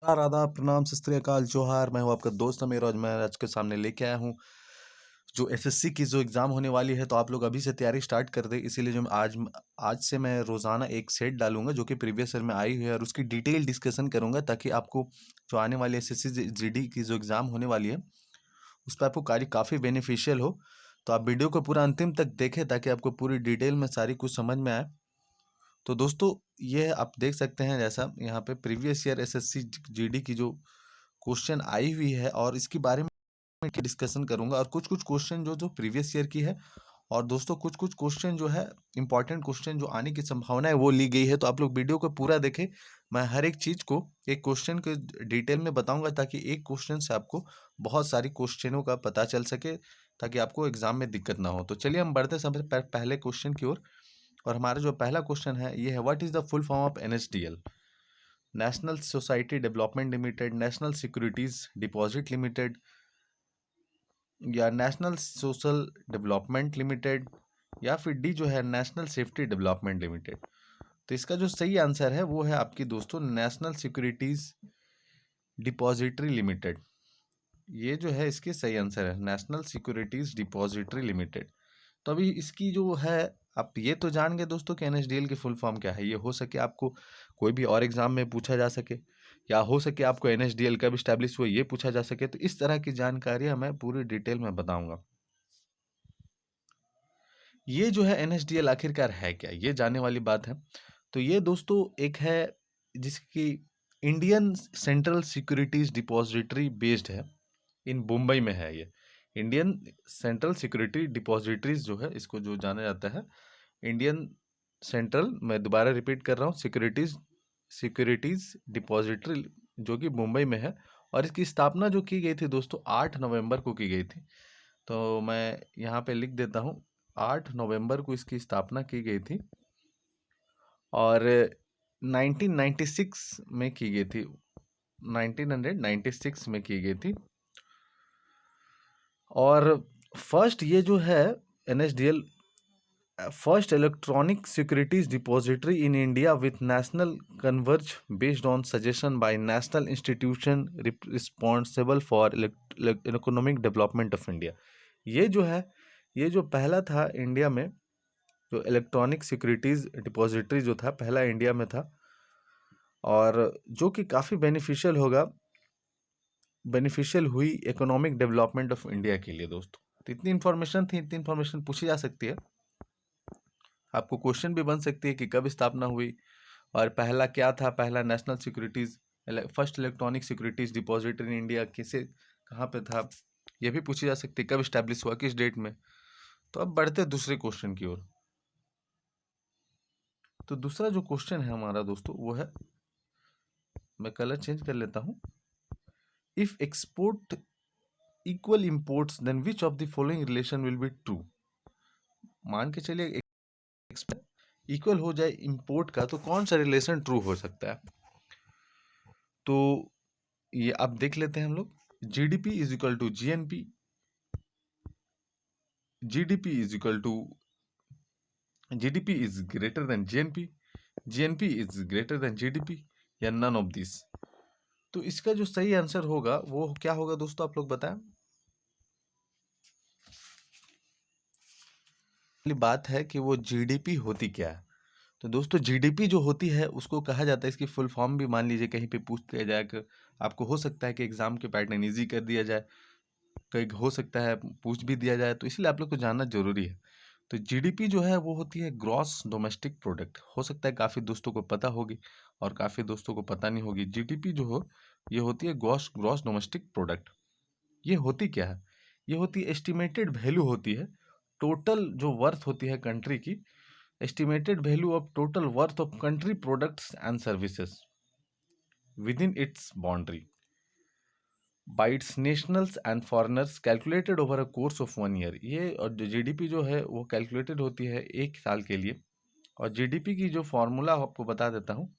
आदाब, प्रणाम, सत श्री अकाल, जोहार। मैं हूँ आपका दोस्त अमीर और मैं आज के सामने लेके आया हूँ जो एसएससी की जो एग्ज़ाम होने वाली है। तो आप लोग अभी से तैयारी स्टार्ट कर दें। इसीलिए जो मैं आज से मैं रोज़ाना एक सेट डालूंगा जो कि प्रीवियस ईयर में आई हुई है और उसकी डिटेल डिस्कशन करूंगा, ताकि आपको जो आने वाली एसएससी जीडी की जो एग्ज़ाम होने वाली है उस पर आपको काफ़ी बेनिफिशियल हो। तो आप वीडियो को पूरा अंतिम तक देखें ताकि आपको पूरी डिटेल में सारी कुछ समझ में आए। तो दोस्तों, ये आप देख सकते हैं जैसा यहाँ पे प्रीवियस ईयर एसएससी जीडी की जो क्वेश्चन आई हुई है और इसके बारे में डिस्कशन करूंगा, और कुछ कुछ क्वेश्चन जो जो प्रीवियस ईयर की है। और दोस्तों, कुछ कुछ क्वेश्चन जो है इंपॉर्टेंट क्वेश्चन जो आने की संभावना है वो ली गई है। तो आप लोग वीडियो को पूरा देखें। मैं हर एक चीज को एक क्वेश्चन के डिटेल में बताऊंगा, ताकि एक क्वेश्चन से आपको बहुत सारी क्वेश्चनों का पता चल सके, ताकि आपको एग्जाम में दिक्कत ना हो। तो चलिए हम बढ़ते हैं सबसे पहले क्वेश्चन की ओर। और हमारा जो पहला क्वेश्चन है ये है, what is the full form of NSDL? National society development limited, national securities deposit limited, या नेशनल सोशल डेवलपमेंट लिमिटेड, या फिर डी जो है नेशनल सेफ्टी डेवलपमेंट लिमिटेड। तो इसका जो सही आंसर है वो है आपकी दोस्तों नेशनल सिक्योरिटीज डिपॉजिटरी लिमिटेड। ये जो है इसके सही आंसर है, नेशनल सिक्योरिटीज डिपॉजिटरी लिमिटेड। तो अभी इसकी जो है, आप ये तो जान गए दोस्तों कि एनएसडीएल की फुल फॉर्म क्या है। ये हो सके आपको कोई भी और एग्जाम में पूछा जा सके, या हो सके आपको एनएसडीएल कब स्टैब्लिश हुआ ये पूछा जा सके। तो इस तरह की जानकारियां मैं पूरी डिटेल में बताऊंगा। ये जो है एनएसडीएल आखिरकार है क्या, ये जानने वाली बात है। तो ये दोस्तों एक है जिसकी Indian central securities depository based है, इन मुंबई में है ये। इंडियन सेंट्रल सिक्योरिटी डिपॉजिटरीज जो है, इसको जो जाना जाता है इंडियन सेंट्रल, मैं दोबारा रिपीट कर रहा हूँ, सिक्योरिटीज डिपॉजिटरी, जो कि मुंबई में है। और इसकी स्थापना जो की गई थी दोस्तों 8 नवंबर को की गई थी। तो मैं यहाँ पे लिख देता हूँ, 8 नवंबर को इसकी स्थापना की गई थी और 1996 में की गई थी, 1996 में की गई थी। और फर्स्ट ये जो है NSDL, first electronic securities depository in India with national converge based on suggestion by national institution responsible for economic development of India. ये जो है, ये जो पहला था इंडिया में, जो इलेक्ट्रॉनिक सिक्योरिटीज डिपॉजिटरी जो था पहला इंडिया में था, और जो कि काफ़ी बेनिफिशियल हुई इकोनॉमिक डेवलपमेंट ऑफ इंडिया के लिए दोस्तों। तो इतनी इन्फॉर्मेशन थी, इतनी इन्फॉर्मेशन पूछी जा सकती है, आपको क्वेश्चन भी बन सकती है कि कब स्थापना हुई और पहला क्या था, पहला national securities, first electronic securities depository in India किसे, कहाँ पे था, ये भी पूछी जा सकती है, कब स्टैब्लिश हुआ, किस डेट में। तो अब बढ़ते दूसरे क्वेश्चन की ओर। तो दूसरा जो क्वेश्चन है हमारा दोस्तों वो है, मैं कलर चेंज कर लेता हूँ, if export equal imports then which of the following relation will be true? मान के चलिए इक्वल हो जाए इंपोर्ट का, तो कौन सा रिलेशन ट्रू हो सकता है? तो ये आप देख लेते हैं हम लोग, GDP is equal to GNP, GDP is equal to GDP is greater than GNP, GNP is greater than GDP, या नन ऑफ दिस। तो इसका जो सही आंसर होगा वो क्या होगा दोस्तों, आप लोग बताएं। बात है कि वो जीडीपी होती क्या है। तो दोस्तों, जीडीपी जो होती है उसको कहा जाता है, इसकी फुल फॉर्म भी मान लीजिए कहीं पे पूछ लिया जाए कि आपको, हो सकता है कि एग्जाम के पैटर्न इजी कर दिया जाए, कहीं हो सकता है पूछ भी दिया जाए, तो इसलिए आप लोग को जानना जरूरी है। तो जीडीपी जो है वो होती है ग्रॉस डोमेस्टिक प्रोडक्ट। हो सकता है काफ़ी दोस्तों को पता होगी और काफ़ी दोस्तों को पता नहीं होगी। जीडीपी जो हो, ये होती है ग्रॉस ग्रॉस डोमेस्टिक प्रोडक्ट। ये होती क्या है? ये होती है एस्टिमेटेड वैल्यू होती है, टोटल जो वर्थ होती है कंट्री की, estimated value of total worth of country products and services within its boundary by its nationals and foreigners calculated over a course of 1 year। ये और जीडीपी जो है वो कैलकुलेटेड होती है 1 साल के लिए। और जीडीपी की जो फॉर्मूला आपको बता देता हूँ,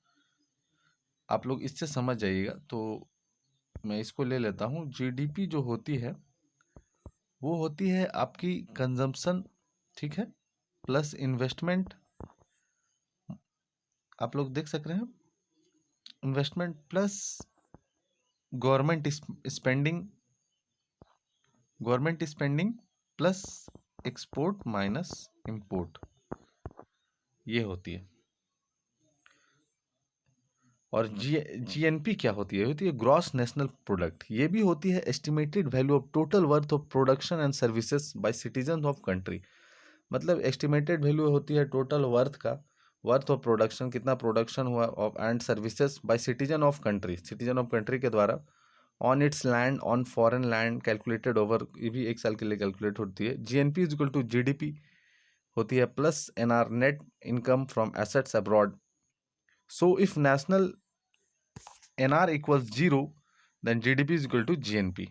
आप लोग इससे समझ जाइएगा। तो मैं इसको ले लेता हूँ। जीडीपी जो होती है वो होती है आपकी कंजम्पशन, ठीक है, प्लस इन्वेस्टमेंट, आप लोग देख सक रहे हैं, investment plus government spending, government spending plus export minus import, ये होती है। और जीएनपी क्या होती है? होती है ग्रॉस नेशनल प्रोडक्ट। ये भी होती है estimated value of total worth of production and services by citizen of country. मतलब एस्टिमेटेड वैल्यू होती है टोटल वर्थ का, वर्थ ऑफ प्रोडक्शन, कितना प्रोडक्शन हुआ, of and services by citizen of country, citizen of country के द्वारा, on its land, on foreign land, calculated over, ये भी एक साल के लिए कैलकुलेट होती है। GNP is equal to GDP होती है plus NR, net income from assets abroad. So if national NR equals zero then GDP is equal to GNP.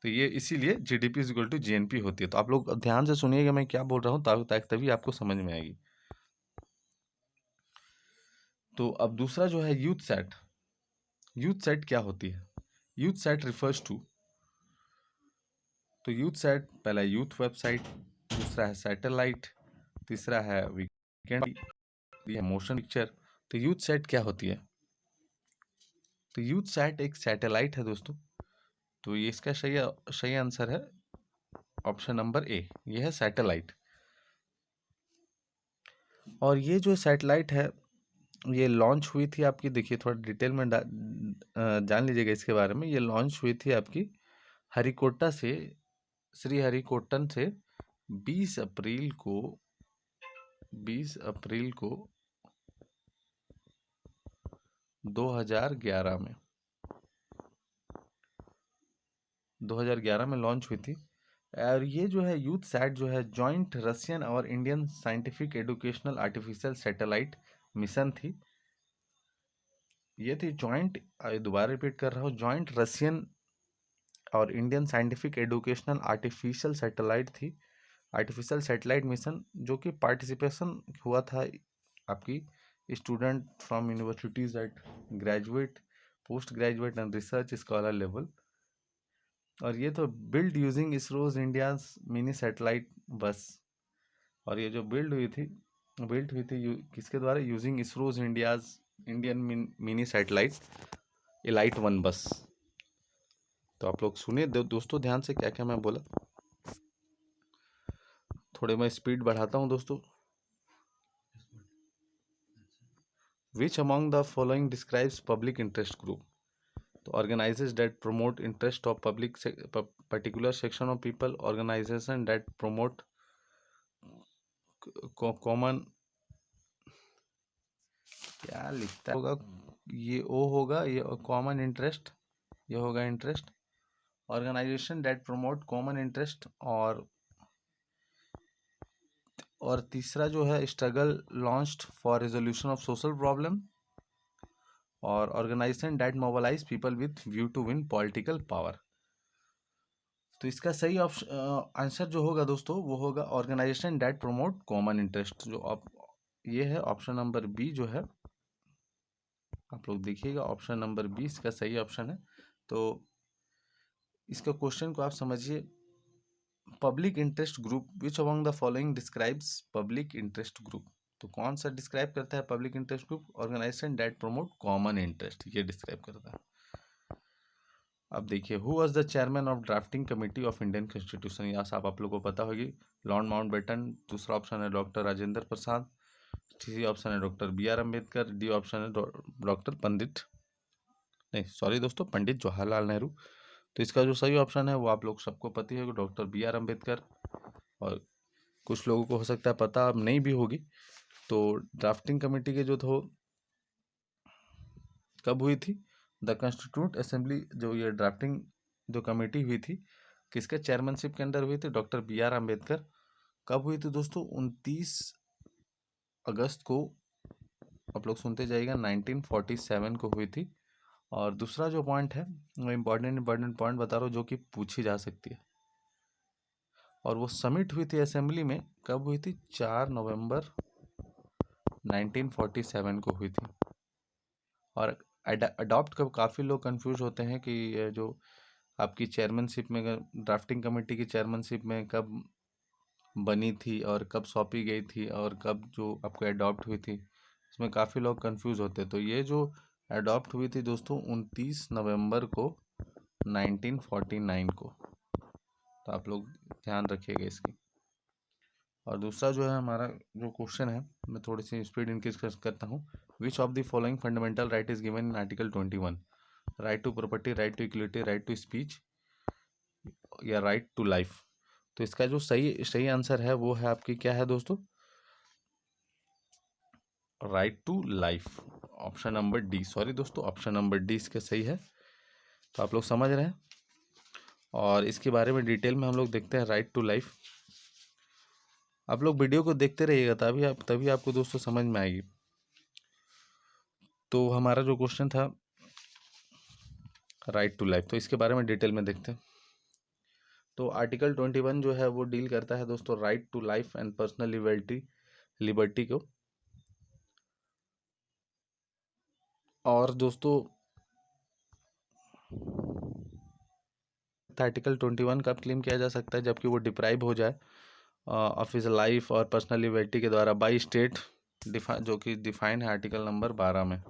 तो ये इसीलिए GDP is equal to GNP होती है। तो आप लोग ध्यान से सुनिएगा मैं क्या बोल रहा हूँ, तभी आपको समझ में आएगी। तो अब दूसरा जो है यूथ सेट। यूथ सेट क्या होती है? यूथ सेट रिफर्स टू, तो यूथ सेट पहला यूथ वेबसाइट, दूसरा है सैटेलाइट, तीसरा है वीकेंड, ये मोशन पिक्चर। तो यूथ सेट क्या होती है? तो यूथ सेट एक सैटेलाइट है दोस्तों। तो ये इसका सही आंसर है ऑप्शन नंबर ए, ये है सैटेलाइट। और ये जो सैटेलाइट है ये लॉन्च हुई थी आपकी, देखिए थोड़ा डिटेल में जान लीजिएगा इसके बारे में। ये लॉन्च हुई थी आपकी हरिकोटा से, श्री हरिकोटन से 20 अप्रैल को, 20 अप्रैल को 2011 में, 2011 में लॉन्च हुई थी। और ये जो है यूथ सैट जो है जॉइंट रशियन और Indian scientific educational artificial satellite mission थी। ये थी जॉइंट, दोबारा रिपीट कर रहा हूँ, जॉइंट रशियन और Indian scientific educational artificial satellite थी, आर्टिफिशियल सैटेलाइट मिशन, जो कि पार्टिसिपेशन हुआ था आपकी student from universities at graduate, post graduate and research scholar level. और ये तो build using ISRO's India's mini satellite bus. और ये जो बिल्ड हुई थी किसके द्वारा? Using ISRO's India's Indian mini satellite elite 1 bus. तो आप लोग सुनिए दोस्तों ध्यान से क्या क्या मैं बोला। थोड़े मैं स्पीड बढ़ाता हूँ दोस्तों। Which among the following describes public interest group? तो organizes that promote interest of particular section of people, organization that promote common, क्या लिखता होगा ये? ओ होगा ये कॉमन इंटरेस्ट, ये होगा interest. Organisation that promote common interest, और तीसरा जो है struggle launched for resolution of social problem, और organisation that mobilise people with view to win political power. तो इसका सही आंसर जो होगा दोस्तों वो होगा organisation that promote common interest, जो ये है ऑप्शन नंबर बी जो है। आप लोग देखिएगा ऑप्शन नंबर 20 का सही ऑप्शन है। तो इसका क्वेश्चन को आप समझिए। Public interest group, which among the following describes public interest group? तो कौन सा डिस्क्राइब करता है public interest group? Organisation that promote common interest, ये डिस्क्राइब करता है। अब देखिए, who was the chairman of drafting committee of Indian constitution? यहाँ से आप लोगों को पता होगी, लॉर्ड माउंटबेटन। दूसरा ऑप्शन है डॉक्टर राजेंद्र प्रसाद, तीसरी ऑप्शन है doctor B R Ambedkar, D option है डॉक्टर पंडित जवाहरलाल नेहरू। तो इसका जो सही ऑप्शन है वो आप लोग सबको पता है, डॉक्टर बी आर अम्बेडकर। और कुछ लोगों को हो सकता है पता, अब नहीं भी होगी। तो ड्राफ्टिंग कमेटी के जो थो कब हुई थी? द कॉन्स्टिट्यूंट असेंबली, जो ये ड्राफ्टिंग जो कमेटी हुई थी, किसके चेयरमैनशिप के अंडर हुई थी? Doctor B R Ambedkar. कब हुई थी दोस्तों? 29 अगस्त को, आप लोग सुनते जाइएगा, 1947 को हुई थी। और दूसरा जो पॉइंट है वो इम्पॉर्टेंट पॉइंट बता रहा हूँ जो कि पूछी जा सकती है। और वो समिट हुई थी असेंबली में, कब हुई थी? 4 नवंबर 1947 को हुई थी। और अडॉप्ट कब, काफ़ी लोग कंफ्यूज होते हैं कि ये जो आपकी चेयरमैनशिप में, ड्राफ्टिंग कमेटी की चेयरमैनशिप में कब बनी थी और कब सौंपी गई थी और कब जो आपको अडॉप्ट हुई थी, इसमें काफ़ी लोग कंफ्यूज होते हैं। तो ये जो अडॉप्ट हुई थी दोस्तों 29 नवंबर को 1949 को। तो आप लोग ध्यान रखिएगा इसकी। और दूसरा जो है हमारा जो क्वेश्चन है, मैं थोड़ी सी स्पीड इंक्रीज करता हूँ। Which of the following fundamental right is given in article 21? Right to property, right to equality, right to speech या राइट टू लाइफ। तो इसका जो सही सही आंसर है वो है आपकी क्या है दोस्तों? Right to life, option number D. Sorry दोस्तों, ऑप्शन नंबर डी इसका सही है। तो आप लोग समझ रहे हैं, और इसके बारे में डिटेल में हम लोग देखते हैं राइट टू लाइफ। आप लोग वीडियो को देखते रहिएगा, तभी आपको दोस्तों समझ में आएगी। तो हमारा जो क्वेश्चन था राइट टू लाइफ, तो इसके बारे में डिटेल में देखते हैं। तो आर्टिकल 21 जो है वो डील करता है दोस्तों right to life and personal liberty को। और दोस्तों आर्टिकल 21 कब क्लेम किया जा सकता है? जबकि वो डिप्राइव हो जाए ऑफ हिज लाइफ और पर्सनल लिबर्टी के द्वारा बाई स्टेट, जो कि डिफाइन है आर्टिकल नंबर 12 में।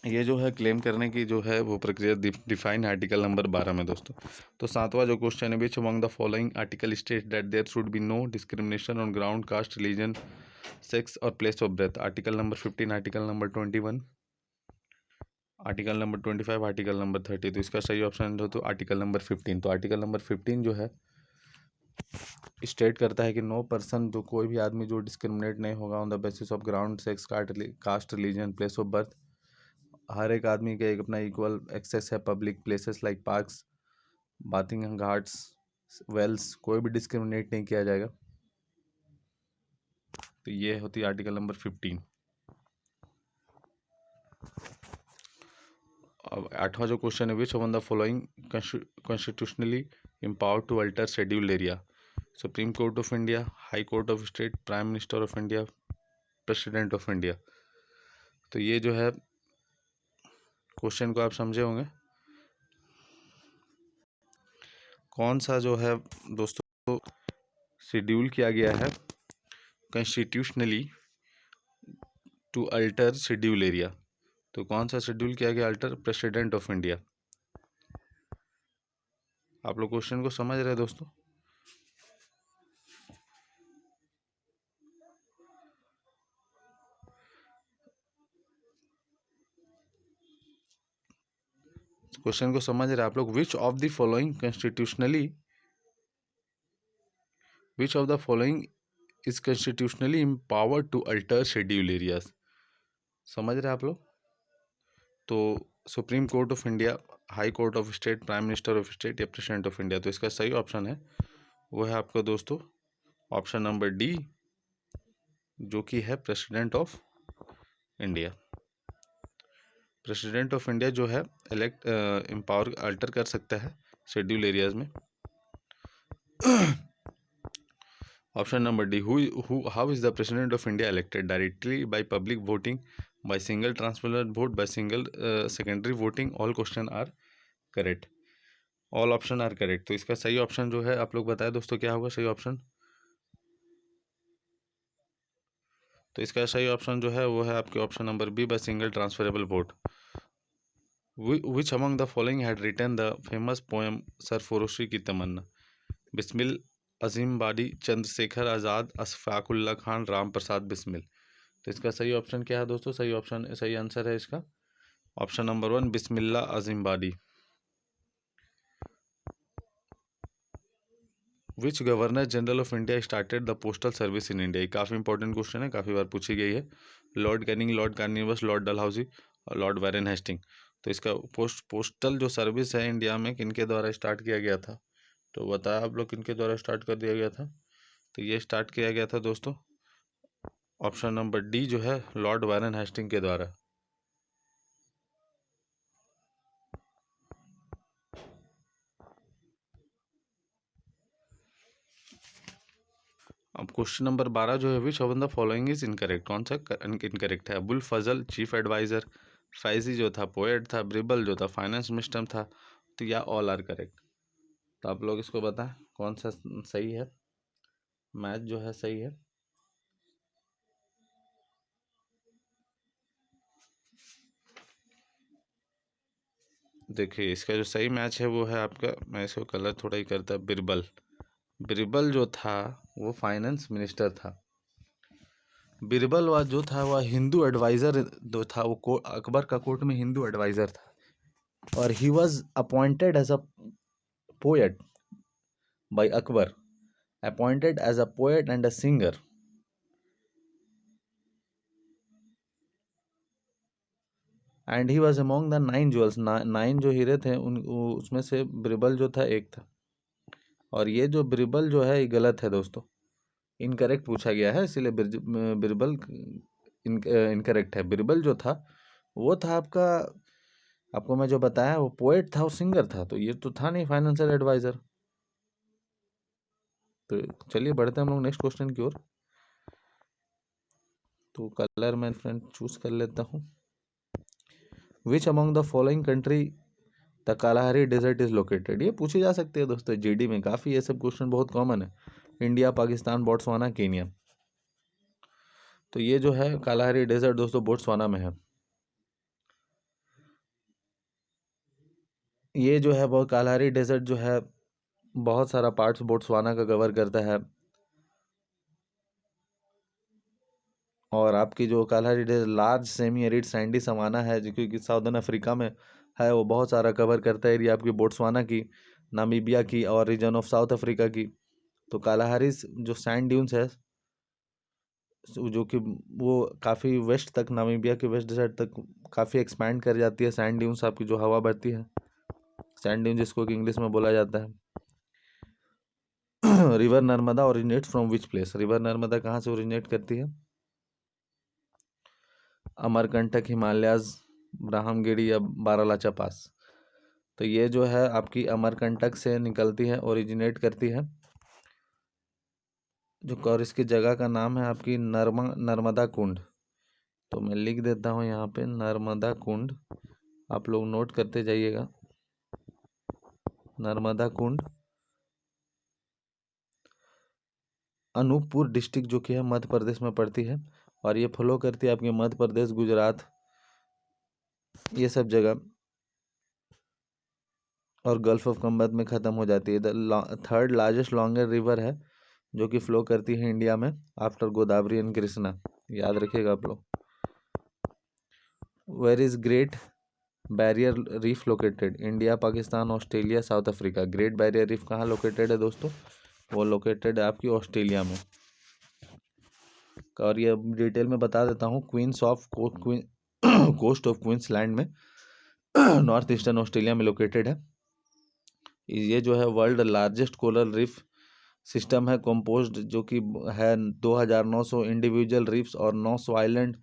ये जो है क्लेम करने की जो है वो प्रक्रिया डिफाइन है आर्टिकल नंबर 12 में दोस्तों। तो सातवां जो क्वेश्चन है, which among the following article state that there should be no discrimination on ground caste, religion, sex और place of birth? Article number 15, article number 21, article number 25, article number 30। तो इसका सही ऑप्शन हो तो आर्टिकल नंबर 15। तो article number 15 जो है state करता है कि नो पर्सन, जो कोई भी आदमी जो डिस्क्रिमिनेट नहीं होगा on the basis of ground, sex, caste, religion, place of birth. हर एक आदमी का एक अपना इक्वल एक्सेस है public places like parks, bathing ghats, wells, कोई भी डिस्क्रिमिनेट नहीं किया जाएगा। तो ये होती है आर्टिकल नंबर 15। अब आठवां जो क्वेश्चन है, which one the following constitutionally empowered to alter scheduled area? Supreme court of India, high court of state, prime minister of India, president of India. तो ये जो है क्वेश्चन को आप समझे होंगे, कौन सा जो है दोस्तों शेड्यूल किया गया है constitutionally to alter schedule area? तो कौन सा शेड्यूल किया गया अल्टर? President of India. आप लोग क्वेश्चन को समझ रहे हैं दोस्तों? क्वेश्चन को समझ रहे हैं आप लोग? Which of the following is constitutionally empowered to alter schedule areas? समझ रहे हैं आप लोग? तो supreme court of India, high court of state, prime minister of state या प्रेसिडेंट ऑफ इंडिया। तो इसका सही ऑप्शन है वो है आपका दोस्तों ऑप्शन नंबर डी, जो कि है president of India. President of India जो है इलेक्ट एम्पावर अल्टर कर सकता है शेड्यूल एरियाज में। Option number D, how is the president of India elected? Directly, by public voting, by single transfer vote, by single secondary voting? All question are correct, all option are correct. तो इसका सही option जो है आप लोग बताएं दोस्तों, क्या होगा सही ऑप्शन? तो इसका सही ऑप्शन जो है वो है आपके option number B, by single transferable vote. Which among the following had written the famous poem Sarfaroshi ki Tamanna? Bismil, अजीम बाडी, चंद्रशेखर आज़ाद, अशफाकुल्ला खान, राम प्रसाद बिस्मिल। तो इसका सही ऑप्शन क्या है दोस्तों? सही आंसर है इसका option number 1, Bismil Azimabadi. Which governor general of India started the postal service in India? काफ़ी इंपॉर्टेंट क्वेश्चन है, काफ़ी बार पूछी गई है। Lord Canning, lord Cornwallis, lord Dalhousie और लॉर्ड वारेन हेस्टिंग। तो इसका पोस्टल जो सर्विस है इंडिया में किनके द्वारा स्टार्ट किया गया था? तो बताया आप लोग किनके द्वारा स्टार्ट कर दिया गया था? तो ये स्टार्ट किया गया था दोस्तों ऑप्शन नंबर डी, जो है लॉर्ड वारेन हेस्टिंग के द्वारा। अब क्वेश्चन नंबर 12 जो है, विच of the following is incorrect? कौन सा इनकरेक्ट है? अबुल फजल चीफ एडवाइजर, फैजी जो था पोएट था, ब्रिबल जो था फाइनेंस मिनिस्टर था, तो या ऑल आर करेक्ट? तो आप लोग इसको बताएं कौन सा सही है, मैथ जो है सही है। देखिए इसका जो सही मैच है वो है आपका, मैं इसको कलर थोड़ा ही करता, बिरबल। बिरबल जो था वो फाइनेंस मिनिस्टर था। बिरबल वा जो था वह हिंदू एडवाइज़र जो था, वो अकबर का कोर्ट में हिंदू एडवाइज़र था। और he was appointed as a poet by Akbar, appointed as a poet and a singer. And he was among the 9 jewels, 9 जो हीरे थे उसमें से बिरबल जो था एक था। और ये जो बिरबल जो है ये गलत है दोस्तों, इनकरेक्ट पूछा गया है, इसीलिए बिरबल इनकरेक्ट है। बिरबल जो था वो था आपका, आपको मैं जो बताया वो पोएट था और सिंगर था, तो ये तो था नहीं फाइनेंशियल एडवाइजर। तो चलिए बढ़ते हैं हम लोग नेक्स्ट क्वेश्चन की ओर। तो कलर मैं फ्रेंड चूज कर लेता हूँ। Which among the following country the Kalahari desert is located, ये पूछी जा सकती है दोस्तों, जीडी में काफ़ी ये सब क्वेश्चन बहुत कॉमन है। India, Pakistan, Botswana, Kenya. तो ये जो है कालाहारी डेजर्ट दोस्तों बोट्सवाना में है। ये जो है वो कालाहारी डेजर्ट जो है बहुत सारा पार्ट्स बोट्सवाना का कवर करता है। और आपकी जो Kalahari desert large semi arid sandy savanna है जो कि साउदर्न अफ्रीका में है, वो बहुत सारा कवर करता है एरिया आपकी बोट्सवाना की, नामीबिया की और रीजन ऑफ साउथ अफ्रीका की। तो कालाहारी जो सैंड ड्यून्स है जो कि वो काफ़ी वेस्ट तक, नामीबिया के वेस्ट साइड तक काफ़ी एक्सपैंड कर जाती है। सैंड ड्यून्स आपकी जो हवा बढ़ती है, सैंड ड्यून जिसको कि इंग्लिश में बोला जाता है। River Narmada originate from which place, river Narmada कहाँ से ओरिजिनेट करती है? अमरकंटक, हिमालयाज, ब्राह्मगिरी या बारालाचा पास। तो ये जो है आपकी अमरकंटक से निकलती है, ओरिजिनेट करती है जो, और इसकी जगह का नाम है आपकी नर्मदा कुंड। तो मैं लिख देता हूँ यहाँ पे नर्मदा कुंड, आप लोग नोट करते जाइएगा। नर्मदा कुंड अनूपपुर डिस्ट्रिक्ट जो कि है मध्य प्रदेश में पड़ती है, और ये फ्लो करती है आपके मध्य प्रदेश, गुजरात, ये सब जगह, और गल्फ ऑफ कम्बत में ख़त्म हो जाती है। थर्ड लार्जेस्ट लॉन्गर रिवर है जो कि फ्लो करती है इंडिया में आफ्टर गोदावरी एंड कृष्णा, याद रखिएगा आप लोग। Where is Great Barrier Reef located, India, Pakistan, Australia, South Africa. Great Barrier Reef कहाँ लोकेटेड है दोस्तों? वो लोकेटेड है आपकी ऑस्ट्रेलिया में। और ये डिटेल में बता देता हूँ, queens of coast of Queensland में नॉर्थ ईस्टर्न ऑस्ट्रेलिया में लोकेटेड है। ये जो है world largest coral reef system है, कंपोज्ड जो कि है 2900 इंडिविजुअल रीफ्स और 900 आइलैंड,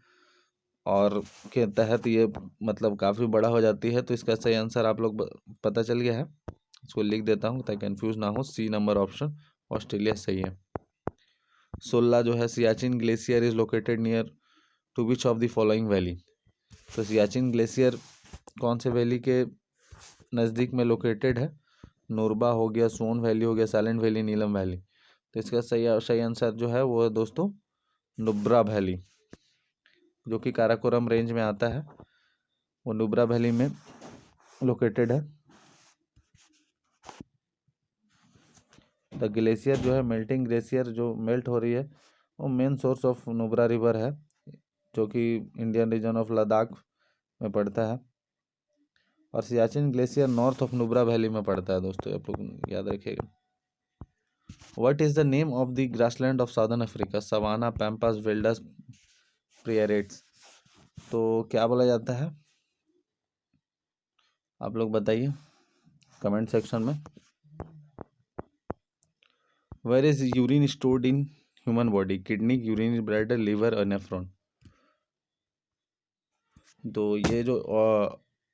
और के तहत ये मतलब काफ़ी बड़ा हो जाती है। तो इसका सही आंसर आप लोग पता चल गया है, इसको लिख देता हूँ ताकि कंफ्यूज ना हो। सी नंबर ऑप्शन ऑस्ट्रेलिया सही है। 16 जो है Siachen glacier is located near to which of the following valley, तो सियाचिन ग्लेशियर कौन से वैली के नज़दीक में लोकेटेड है? नूरबा हो गया, सोन वैली हो गया, साइलेंट वैली, नीलम वैली। तो इसका सही आंसर जो है वो है दोस्तों नुब्रा वैली, जो कि काराकोरम रेंज में आता है, वो नुब्रा वैली में लोकेटेड है। द ग्लेशियर जो है मेल्टिंग ग्लेशियर जो मेल्ट हो रही है, वो main source of Nubra river है जो कि इंडियन रीजन ऑफ लद्दाख में पड़ता है। और Siachen glacier north of Nubra valley में पड़ता है दोस्तों, आप लोग याद रखिएगा। What is the name of the grassland of southern Africa? Savanna, pampas, velds, prairies. तो क्या बोला जाता है, आप लोग बताइए कमेंट सेक्शन में। Where is urine stored in human body? Kidney, urine bladder, liver और नेफ्रॉन। तो ये जो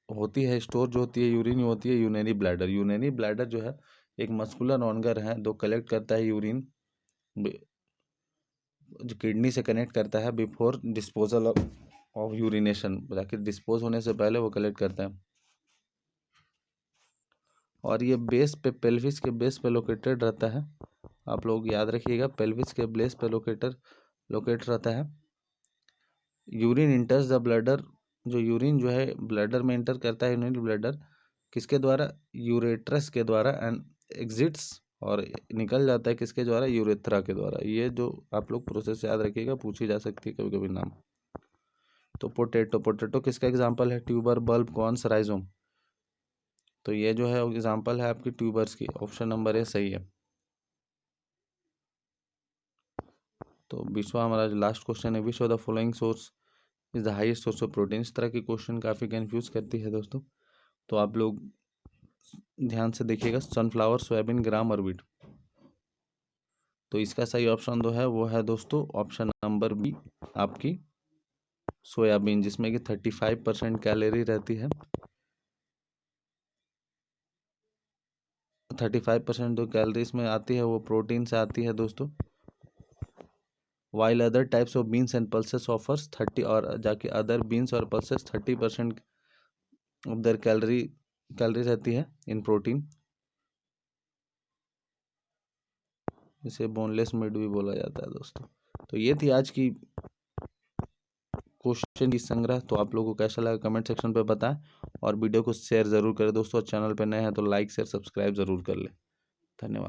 होती है स्टोर जो होती है यूरिन, होती है यूरिनरी ब्लैडर। यूरिनरी ब्लैडर जो है एक मस्कुलर ऑर्गन है जो कलेक्ट करता है यूरिन, जो किडनी से कनेक्ट करता है बिफोर डिस्पोजल ऑफ यूरिनेशन, ताकि डिस्पोज होने से पहले वो कलेक्ट करता है। और ये बेस पे, पेल्विस के बेस पे लोकेटेड रहता है, आप लोग याद रखिएगा, पेल्विस के बेस पे लोकेट रहता है। यूरिन इंटर्स द ब्लैडर, जो यूरिन जो है ब्लैडर में इंटर करता है, यूरिनरी ब्लैडर किसके द्वारा? यूरेट्रस के द्वारा, एंड एग्जिट्स और निकल जाता है किसके द्वारा? यूरेथ्रा के द्वारा। ये जो आप लोग प्रोसेस याद रखिएगा, पूछी जा सकती है कभी कभी नाम। तो पोटैटो किसका एग्जाम्पल है? Tuber, bulb, corns, rhizome. तो ये जो है एग्जाम्पल है आपकी ट्यूबर्स की। ऑप्शन नंबर ए सही है। तो 20वां हमारा जो लास्ट क्वेश्चन है, विच of the following source is the highest source of protein. इस तरह की क्वेश्चन काफ़ी कंफ्यूज करती है दोस्तों, तो आप लोग ध्यान से देखिएगा। सनफ्लावर, सोयाबीन, ग्राम और व्हीट। तो इसका सही ऑप्शन जो है वो है दोस्तों ऑप्शन नंबर बी आपकी सोयाबीन, जिसमें कि 35% कैलोरी रहती है। 35% जो कैलोरीज में आती है वो प्रोटीन से आती है दोस्तों। while other types of beans and pulses offers 30 और जाके अदर बीन्स और पल्सेस 30% ऑफ देयर कैलोरी रहती है इन प्रोटीन। इसे बोनलेस मीट भी बोला जाता है दोस्तों। तो ये थी आज की क्वेश्चन की संग्रह। तो आप लोगों को कैसा लगा कमेंट सेक्शन पे बताएं, और वीडियो को शेयर ज़रूर करें दोस्तों। चैनल पे नए हैं तो लाइक शेयर सब्सक्राइब ज़रूर कर लें। धन्यवाद।